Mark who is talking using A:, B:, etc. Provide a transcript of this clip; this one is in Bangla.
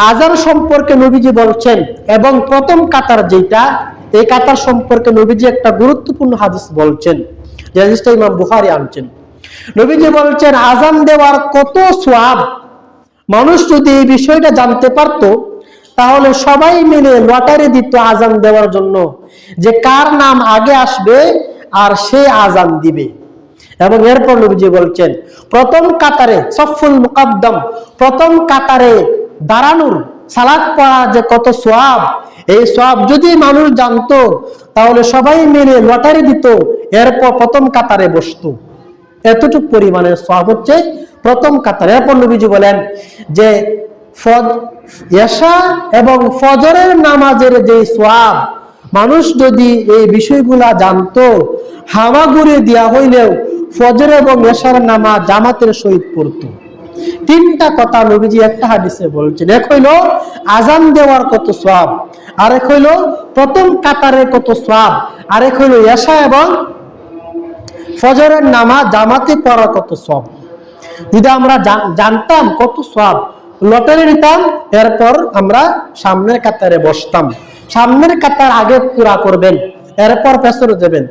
A: আজান সম্পর্কে নবীজি বলছেন, এবং প্রথম কাতার যেটা, এই কাতার সম্পর্কে নবীজি একটা গুরুত্বপূর্ণ হাদিস বলছেন, যে হাদিসটা ইমাম বুখারী আনছেন। নবীজি বলছেন আজান দেওয়ার কত সওয়াব, মানুষ যদি এই বিষয়টা জানতে পারতো তাহলে সবাই মিলে লটারি দিত আজান দেওয়ার জন্য, যে কার নাম আগে আসবে আর সে আজান দিবে। এবং এরপর নবীজি বলছেন প্রথম কাতারে সফুল মুকাদ্দম, প্রথম কাতারে দাঁড়ানোর সালাত পড়া যে কত সওয়াব, এই সওয়াব যদি মানুষ জানতো তাহলে সবাই মিলে লটারি দিত, এরপর প্রথম কাতারে বসতো। এতটুকু পরিমাণের সওয়াব হচ্ছে প্রথম কাতারে। এরপর নবীজি বলেন যে এশা এবং ফজরের নামাজের যে সওয়াব, মানুষ যদি এই বিষয়গুলা জানতো, হামাগুড়ি দেওয়া হইলেও ফজর এবং এশার নামাজ জামাতের সহিত পড়তো। তিনটা কথা নবীজি একটা হাদিসে বলছেন। এক হইল আজান দেওয়ার কত সওয়াব, আরেক হইল প্রথম কাতারের কত সওয়াব, আরেক হইল এশা এবং ফজরের নামাজ জামাতে পড়ার কত সওয়াব। যদি আমরা জানতাম কত সওয়াব, লটারি নিতাম, এরপর আমরা সামনের কাতারে বসতাম। সামনের কাতার আগে পুরা করবেন, এরপর পেছনে যাবেন।